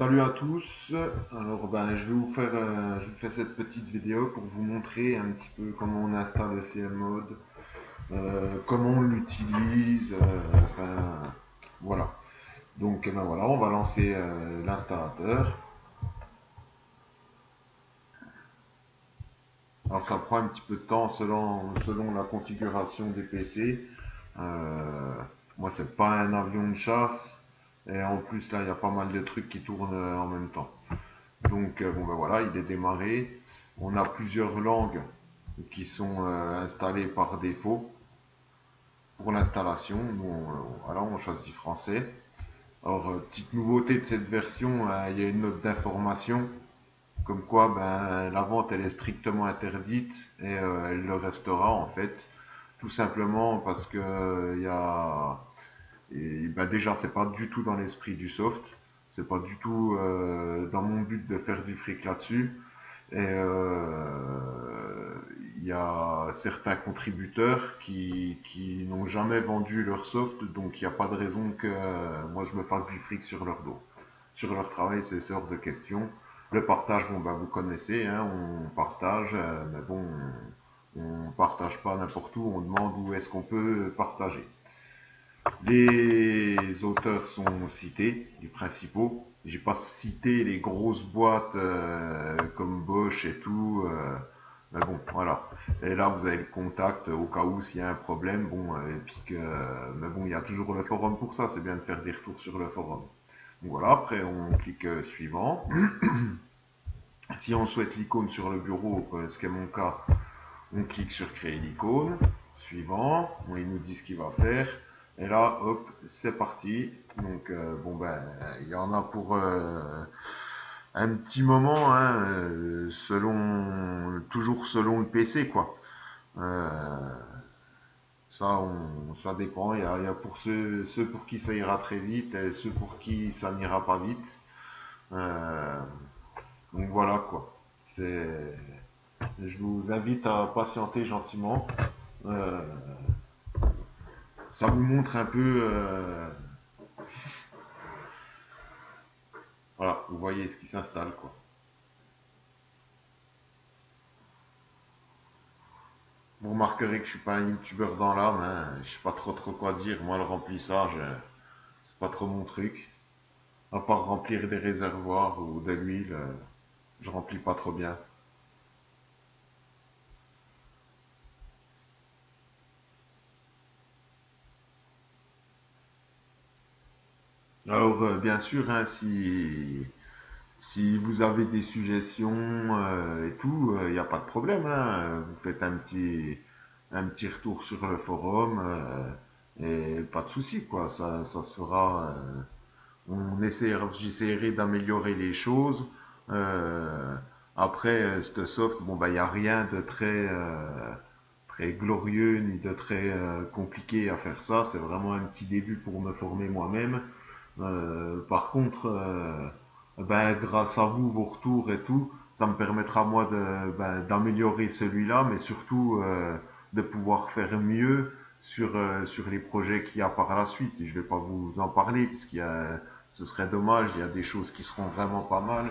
Salut à tous. Alors je vais vous faire je vous fais cette petite vidéo pour vous montrer un petit peu comment on installe le CMode, comment on l'utilise, enfin voilà. Donc voilà, on va lancer l'installateur. Alors ça prend un petit peu de temps selon la configuration des PC. Euh, Moi c'est pas un avion de chasse et en plus là il y a pas mal de trucs qui tournent en même temps. Donc bon ben voilà, il est démarré. On a plusieurs langues qui sont installées par défaut pour l'installation. Nous, voilà, on choisit français. Alors, petite nouveauté de cette version, il y a une note d'information comme quoi la vente elle est strictement interdite et elle le restera en fait. Tout simplement parce que déjà c'est pas du tout dans l'esprit du soft. C'est pas du tout dans mon but de faire du fric là-dessus. Et il y a certains contributeurs qui n'ont jamais vendu leur soft, donc il n'y a pas de raison que moi je me fasse du fric sur leur dos. Sur leur travail, c'est hors de question. Le partage, bon vous connaissez, hein, on partage, mais bon, on partage pas n'importe où, on demande où est-ce qu'on peut partager. Les auteurs sont cités, les principaux. J'ai pas cité les grosses boîtes comme Bosch et tout. Mais bon, voilà. Et là, vous avez le contact au cas où s'il y a un problème. Bon, et puis mais bon, il y a toujours le forum pour ça. C'est bien de faire des retours sur le forum. Donc voilà. Après, on clique suivant. Si on souhaite l'icône sur le bureau, ce qui est mon cas, on clique sur créer l'icône. Suivant, il nous dit ce qu'il va faire. Et là, hop, c'est parti. Donc, il y en a pour un petit moment, hein, toujours selon le PC, quoi. Euh, ça dépend. Il y a pour ceux pour qui ça ira très vite et ceux pour qui ça n'ira pas vite. Euh, donc voilà, quoi. Je vous invite à patienter gentiment. Euh, Ça vous montre un peu, voilà, vous voyez ce qui s'installe, quoi. Vous remarquerez que je suis pas un youtubeur dans l'âme, hein, je sais pas trop quoi dire. Moi, le remplissage, c'est pas trop mon truc. À part remplir des réservoirs ou de l'huile, je remplis pas trop bien. Alors, bien sûr, hein, si vous avez des suggestions et tout, il n'y a pas de problème, hein. Vous faites un petit retour sur le forum et pas de souci, quoi. Ça se fera. J'essaierai d'améliorer les choses. Euh, Après, cette soft, bon, il n'y a rien de très glorieux ni de très compliqué à faire ça. C'est vraiment un petit début pour me former moi-même. Par contre, grâce à vous, vos retours et tout, ça me permettra moi d'améliorer celui-là, mais surtout de pouvoir faire mieux sur les projets qu'il y a par la suite. Et je vais pas vous en parler ce serait dommage. Il y a des choses qui seront vraiment pas mal,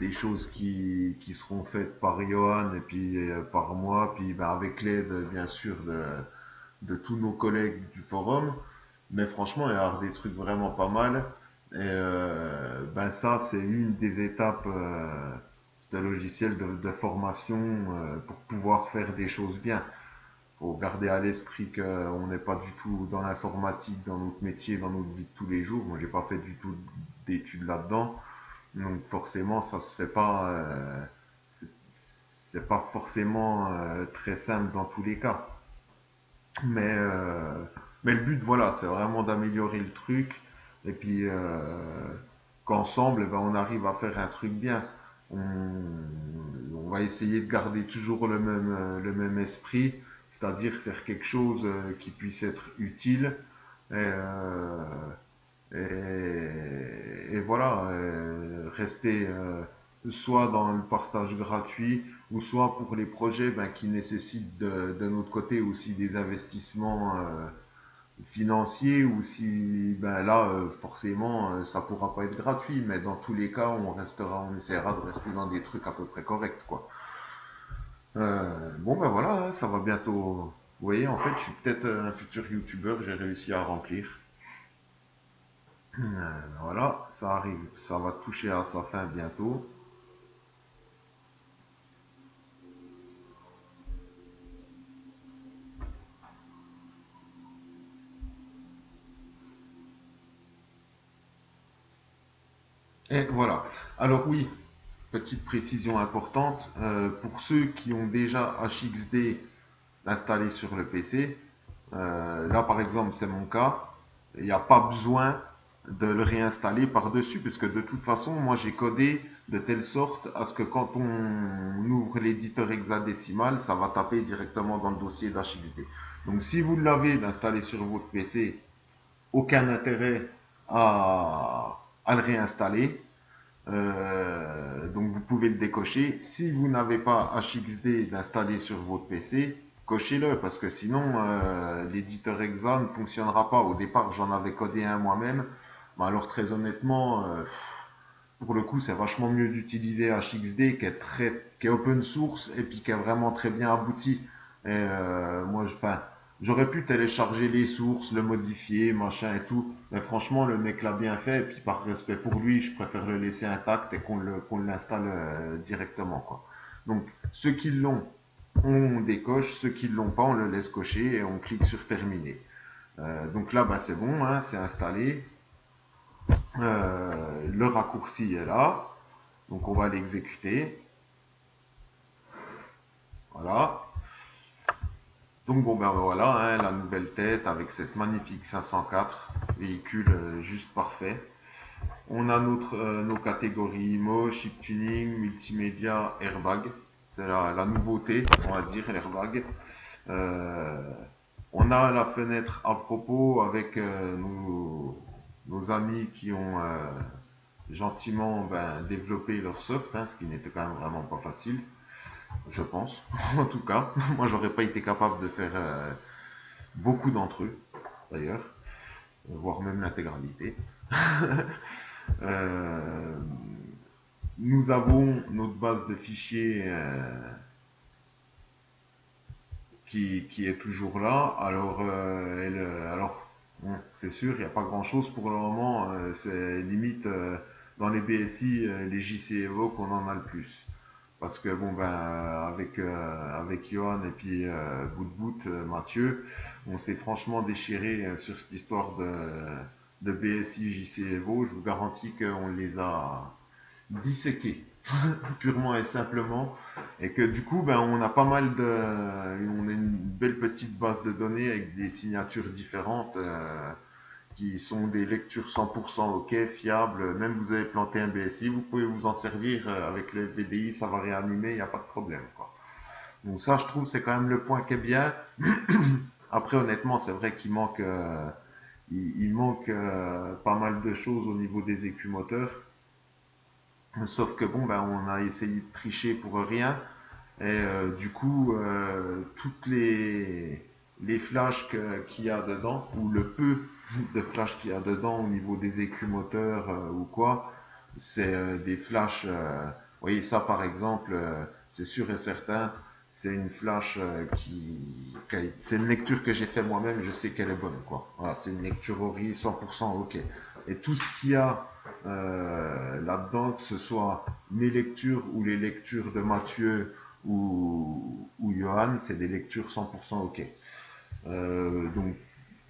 des choses qui seront faites par Johan et puis par moi, puis avec l'aide bien sûr de tous nos collègues du forum. Mais franchement, il y a des trucs vraiment pas mal. Et ça, c'est une des étapes de logiciel de formation pour pouvoir faire des choses bien. Il faut garder à l'esprit qu'on n'est pas du tout dans l'informatique, dans notre métier, dans notre vie de tous les jours. Moi, j'ai pas fait du tout d'études là-dedans. Donc forcément, ça se fait pas. C'est pas forcément très simple dans tous les cas. Mais, euh, mais le but, voilà, c'est vraiment d'améliorer le truc. Et puis, qu'ensemble, on arrive à faire un truc bien. On, on va essayer de garder toujours le même esprit, c'est-à-dire faire quelque chose qui puisse être utile. Et, et voilà, rester soit dans le partage gratuit ou soit pour les projets qui nécessitent de notre côté aussi des investissements financier ou si ben là forcément ça pourra pas être gratuit, mais dans tous les cas on essaiera de rester dans des trucs à peu près corrects quoi. Bon ben voilà, hein, ça va bientôt. Vous voyez, en fait, je suis peut-être un futur youtubeur, j'ai réussi à remplir. Voilà, ça arrive, ça va toucher à sa fin bientôt. Et voilà. Alors oui, petite précision importante, pour ceux qui ont déjà HXD installé sur le PC, là par exemple c'est mon cas, il n'y a pas besoin de le réinstaller par-dessus, parce que de toute façon, moi j'ai codé de telle sorte à ce que quand on ouvre l'éditeur hexadécimal, ça va taper directement dans le dossier d'HXD. Donc si vous l'avez installé sur votre PC, aucun intérêt à le réinstaller. Donc vous pouvez le décocher. Si vous n'avez pas HXD d'installer sur votre PC, cochez-le parce que sinon l'éditeur exa ne fonctionnera pas. Au départ, j'en avais codé un moi-même. Mais alors très honnêtement, pour le coup, c'est vachement mieux d'utiliser HXD qui est open source et puis qui est vraiment très bien abouti. Et moi, enfin, j'aurais pu télécharger les sources, le modifier, machin et tout. Mais franchement, le mec l'a bien fait. Et puis par respect pour lui, je préfère le laisser intact et qu'on l'installe directement, quoi. Donc, ceux qui l'ont, on décoche. Ceux qui ne l'ont pas, on le laisse cocher et on clique sur terminer. Donc là, bah, c'est bon, hein, c'est installé. Le raccourci est là. Donc on va l'exécuter. Voilà. Donc bon ben voilà, hein, la nouvelle tête avec cette magnifique 504, véhicule juste parfait. On a nos catégories IMO, chip tuning, multimédia, airbag. C'est la nouveauté, on va dire, l'airbag. Euh, on a la fenêtre à propos avec nos amis qui ont gentiment développé leur soft, hein, ce qui n'était quand même vraiment pas facile. Je pense. En tout cas, moi j'aurais pas été capable de faire beaucoup d'entre eux, d'ailleurs, voire même l'intégralité. Euh, nous avons notre base de fichiers qui est toujours là. Alors bon, c'est sûr, il n'y a pas grand-chose pour le moment. C'est limite dans les BSI, les JC Evo qu'on en a le plus. Parce que bon ben avec Johan et puis bout de bout Mathieu, on s'est franchement déchiré sur cette histoire de BSI JC Evo. Je vous garantis qu'on les a disséqués purement et simplement, et que du coup ben on a pas mal on a une belle petite base de données avec des signatures différentes. Qui sont des lectures 100% OK, fiables. Même vous avez planté un BSI, vous pouvez vous en servir avec le VDI, ça va réanimer, il n'y a pas de problème, quoi. Donc ça, je trouve, c'est quand même le point qui est bien. Après, honnêtement, c'est vrai qu'il manque, il manque pas mal de choses au niveau des écumoteurs. Sauf que bon, ben, on a essayé de tricher pour rien. Et du coup, toutes les flashs qu'il y a dedans, ou le peu de flashs qu'il y a dedans au niveau des écumoteurs ou quoi, c'est des flashs. Vous voyez ça par exemple, c'est sûr et certain, c'est une flash c'est une lecture que j'ai fait moi-même, je sais qu'elle est bonne, quoi. Voilà, c'est une lecture ORI 100% OK. Et tout ce qu'il y a là-dedans, que ce soit mes lectures ou les lectures de Mathieu ou Johan, c'est des lectures 100% OK. Donc,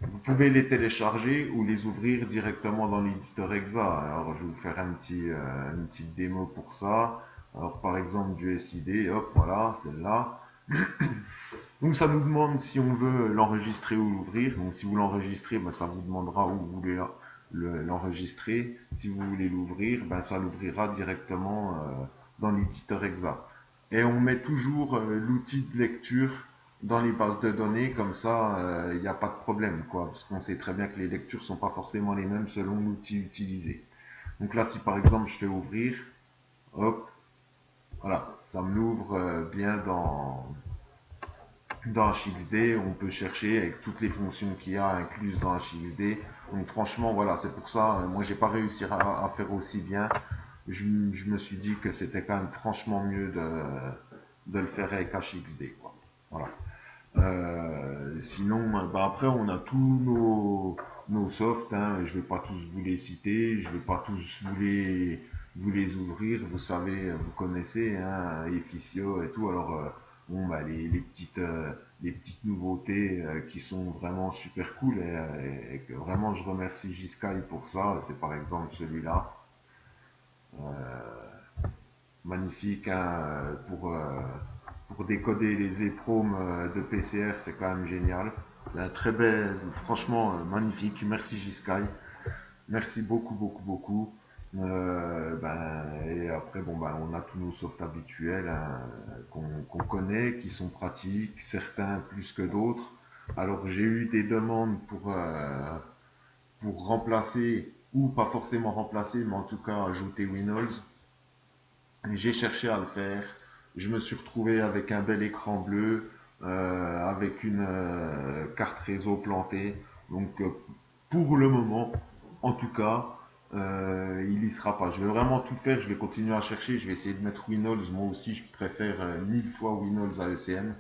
vous pouvez les télécharger ou les ouvrir directement dans l'éditeur exa. Alors, je vais vous faire une petite démo pour ça. Alors, par exemple, du SID, hop, voilà, celle-là. Donc, ça nous demande si on veut l'enregistrer ou l'ouvrir. Donc, si vous l'enregistrez, ben, ça vous demandera où vous voulez l'enregistrer. Si vous voulez l'ouvrir, ben, ça l'ouvrira directement dans l'éditeur exa. Et on met toujours l'outil de lecture dans les bases de données, comme ça il n'y a pas de problème, quoi, parce qu'on sait très bien que les lectures sont pas forcément les mêmes selon l'outil utilisé. Donc là, si par exemple je fais ouvrir, hop, voilà, ça me l'ouvre bien dans HXD, on peut chercher avec toutes les fonctions qu'il y a incluses dans HXD. Donc franchement, voilà, c'est pour ça, moi j'ai pas réussi à faire aussi bien. Je me suis dit que c'était quand même franchement mieux de le faire avec HXD, quoi. Voilà. Sinon, bah après, on a tous nos softs, hein. Je vais pas tous vous les citer, je vais pas tous vous les ouvrir. Vous savez, vous connaissez, hein, Efficio et tout. Alors, bon, bah, les petites nouveautés qui sont vraiment super cool et que vraiment je remercie J-Sky pour ça. C'est par exemple celui-là. Magnifique, hein, pour décoder les EPROM de PCR, c'est quand même génial. C'est un très bel, franchement magnifique. Merci J-Sky. Merci beaucoup, beaucoup, beaucoup. Et après, bon, ben, on a tous nos softs habituels, hein, qu'on connaît, qui sont pratiques, certains plus que d'autres. Alors j'ai eu des demandes pour remplacer, ou pas forcément remplacer, mais en tout cas ajouter Windows. J'ai cherché à le faire. Je me suis retrouvé avec un bel écran bleu, avec une carte réseau plantée. Donc pour le moment, en tout cas, il y sera pas. Je vais vraiment tout faire. Je vais continuer à chercher. Je vais essayer de mettre Windows. Moi aussi, je préfère 1000 fois Windows à ECM.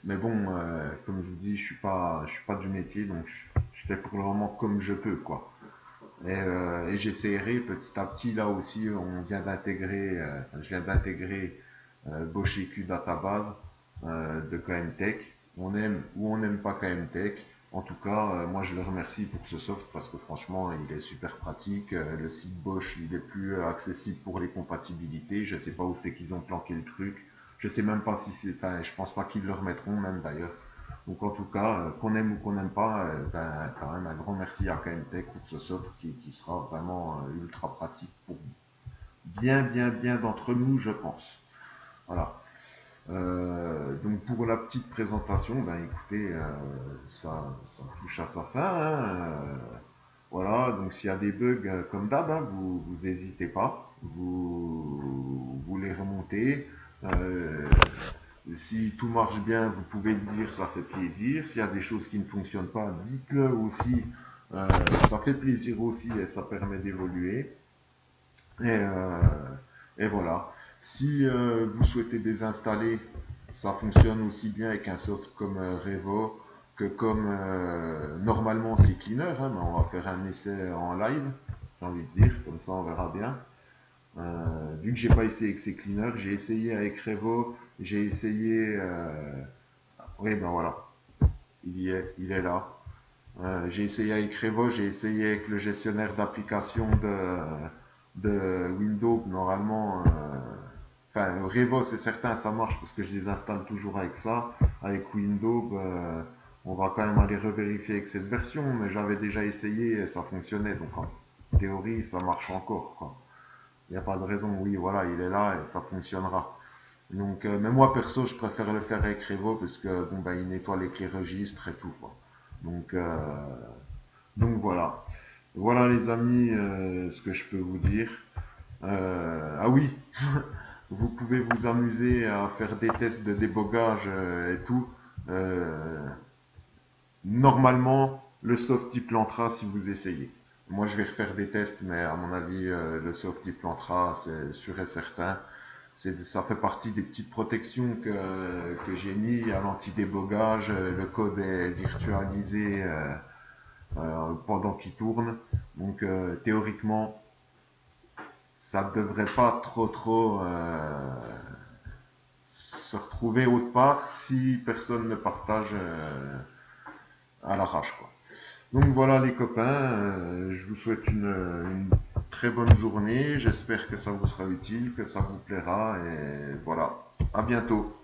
Mais bon, comme je vous dis, je suis pas du métier, donc je fais pour le moment comme je peux, quoi. Et j'essaierai petit à petit, là aussi, je viens d'intégrer BoschEQ Database de KMTech. On aime ou on n'aime pas KMTech. En tout cas, moi je le remercie pour ce soft parce que franchement, il est super pratique. Le site Bosch, il est plus accessible pour les compatibilités. Je sais pas où c'est qu'ils ont planqué le truc. Je sais même pas si c'est, enfin, je pense pas qu'ils le remettront même d'ailleurs. Donc en tout cas, qu'on aime ou qu'on n'aime pas, quand même un grand merci à KMTech pour ce soft qui sera vraiment ultra pratique pour bien d'entre nous, je pense. Voilà. Donc pour la petite présentation, ben écoutez, ça touche à sa fin, hein. Voilà, donc s'il y a des bugs comme d'hab, hein, vous n'hésitez pas, vous les remontez. Euh, Si tout marche bien, vous pouvez le dire, ça fait plaisir. S'il y a des choses qui ne fonctionnent pas, dites-le aussi. Euh, Ça fait plaisir aussi et ça permet d'évoluer. Et, euh, et voilà. Si vous souhaitez désinstaller, ça fonctionne aussi bien avec un soft comme Revo que comme normalement c'est Cleaner, hein, mais on va faire un essai en live, j'ai envie de dire, comme ça on verra bien. Vu que j'ai pas essayé avec ces cleaners, j'ai essayé avec Revo, j'ai essayé. Oui, ben voilà, il est là. J'ai essayé avec Revo, j'ai essayé avec le gestionnaire d'application de Windows. Normalement, enfin Revo c'est certain, ça marche parce que je les installe toujours avec ça. Avec Windows, on va quand même aller revérifier avec cette version, mais j'avais déjà essayé et ça fonctionnait. Donc en théorie, ça marche encore, quoi. Il n'y a pas de raison, oui, voilà, il est là et ça fonctionnera. Donc, mais moi perso, je préfère le faire avec Revo parce que bon, ben, il nettoie les clés registres et tout, quoi. Donc, euh, donc voilà. Voilà les amis, ce que je peux vous dire. Ah oui, vous pouvez vous amuser à faire des tests de débogage et tout. Euh, Normalement, le soft il plantera si vous essayez. Moi, je vais refaire des tests, mais à mon avis, le soft il plantera, c'est sûr et certain. Ça fait partie des petites protections que j'ai mis à l'anti-débogage. Le code est virtualisé pendant qu'il tourne. Donc, théoriquement, ça ne devrait pas trop se retrouver autre part si personne ne partage à l'arrache, quoi. Donc voilà les copains, je vous souhaite une très bonne journée, j'espère que ça vous sera utile, que ça vous plaira et voilà, à bientôt.